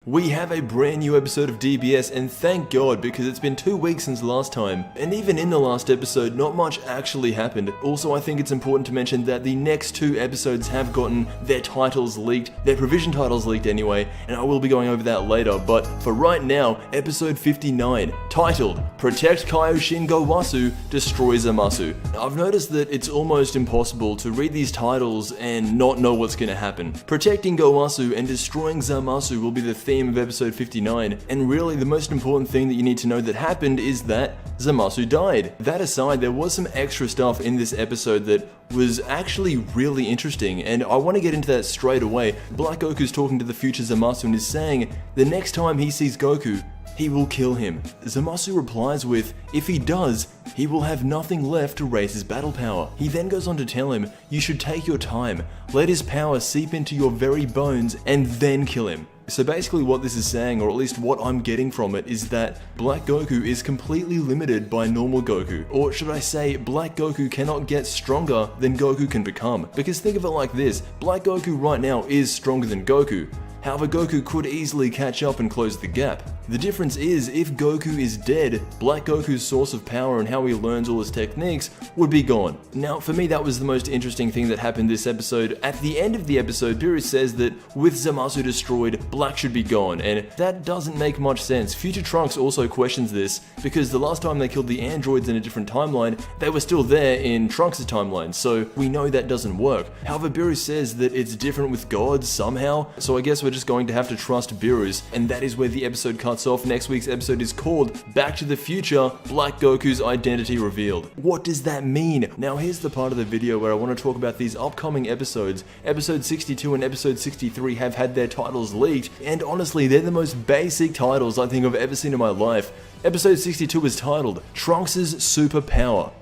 We have a brand new episode of DBS, and thank God, because it's been 2 weeks since last time, and even in the last episode, not much actually happened. Also, I think it's important to mention that the next 2 episodes have gotten their titles leaked, their provision titles leaked anyway, and I will be going over that later, but for right now, episode 59, titled, Protect Kaioshin Gowasu, Destroy Zamasu. Now, I've noticed that it's almost impossible to read these titles and not know what's gonna happen. Protecting Gowasu and destroying Zamasu will be the theme of episode 59, and really the most important thing that you need to know that happened is that Zamasu died. That aside, there was some extra stuff in this episode that was actually really interesting, and I want to get into that straight away. Black Goku's talking to the future Zamasu and is saying the next time he sees Goku, he will kill him. Zamasu replies with, if he does, he will have nothing left to raise his battle power. He then goes on to tell him, you should take your time, let his power seep into your very bones, and then kill him. So basically what this is saying, or at least what I'm getting from it, is that Black Goku is completely limited by normal Goku. Or should I say, Black Goku cannot get stronger than Goku can become. Because think of it like this, Black Goku right now is stronger than Goku. However, Goku could easily catch up and close the gap. The difference is, if Goku is dead, Black Goku's source of power and how he learns all his techniques would be gone. Now, for me, that was the most interesting thing that happened this episode. At the end of the episode, Beerus says that with Zamasu destroyed, Black should be gone, and that doesn't make much sense. Future Trunks also questions this, because the last time they killed the androids in a different timeline, they were still there in Trunks' timeline, so we know that doesn't work. However, Beerus says that it's different with gods somehow, so I guess we're just going to have to trust Beerus, and that is where the episode cuts off. Next week's episode is called Back to the Future, Black Goku's Identity Revealed. What does that mean? Now here's the part of the video where I want to talk about these upcoming episodes. Episode 62 and episode 63 have had their titles leaked, and honestly they're the most basic titles I think I've ever seen in my life. Episode 62 is titled, Trunks' Superpower,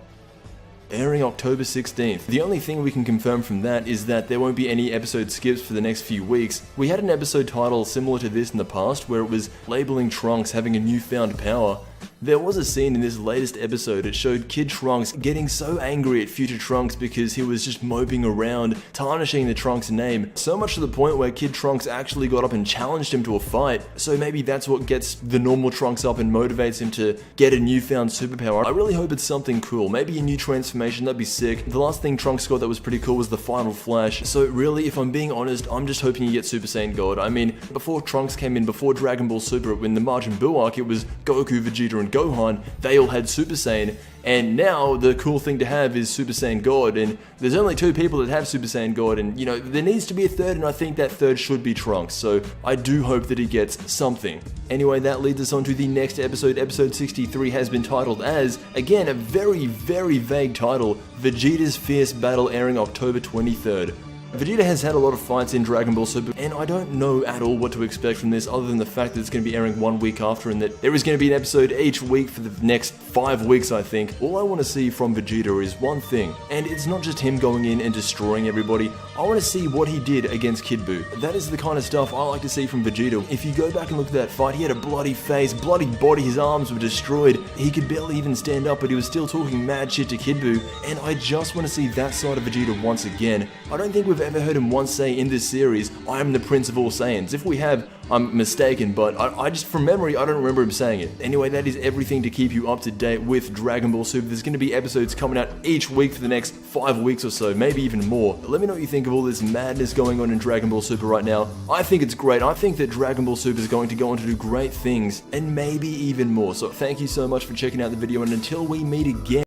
airing October 16th. The only thing we can confirm from that is that there won't be any episode skips for the next few weeks. We had an episode title similar to this in the past where it was labeling Trunks having a newfound power. There was a scene in this latest episode that showed Kid Trunks getting so angry at Future Trunks because he was just moping around, tarnishing the Trunks name, so much to the point where Kid Trunks actually got up and challenged him to a fight. So maybe that's what gets the normal Trunks up and motivates him to get a newfound superpower. I really hope it's something cool, maybe a new transformation, that'd be sick. The last thing Trunks got that was pretty cool was the Final Flash, so really, if I'm being honest, I'm just hoping he gets Super Saiyan God. I mean, before Trunks came in, before Dragon Ball Super, when the Majin Buu arc, it was Goku, Vegeta, and Gohan, they all had Super Saiyan, and now the cool thing to have is Super Saiyan God, and there's only 2 people that have Super Saiyan God, and you know, there needs to be a third, and I think that third should be Trunks, so I do hope that he gets something. Anyway, that leads us on to the next episode. Episode 63 has been titled as, again, a very vague title, Vegeta's Fierce Battle, airing October 23rd. Vegeta has had a lot of fights in Dragon Ball Super, and I don't know at all what to expect from this other than the fact that it's going to be airing 1 week after and that there is going to be an episode each week for the next 5 weeks, I think. All I want to see from Vegeta is one thing, and it's not just him going in and destroying everybody. I want to see what he did against Kid Buu. That is the kind of stuff I like to see from Vegeta. If you go back and look at that fight, he had a bloody face, bloody body, his arms were destroyed, he could barely even stand up, but he was still talking mad shit to Kid Buu, and I just want to see that side of Vegeta once again. I don't think we've ever heard him once say in this series, I am the Prince of all Saiyans. If we have, I'm mistaken, but I just, from memory, I don't remember him saying it. Anyway, that is everything to keep you up to date with Dragon Ball Super. There's going to be episodes coming out each week for the next 5 weeks or so, maybe even more. Let me know what you think of all this madness going on in Dragon Ball Super right now. I think it's great. I think that Dragon Ball Super is going to go on to do great things, and maybe even more. So thank you so much for checking out the video, and until we meet again,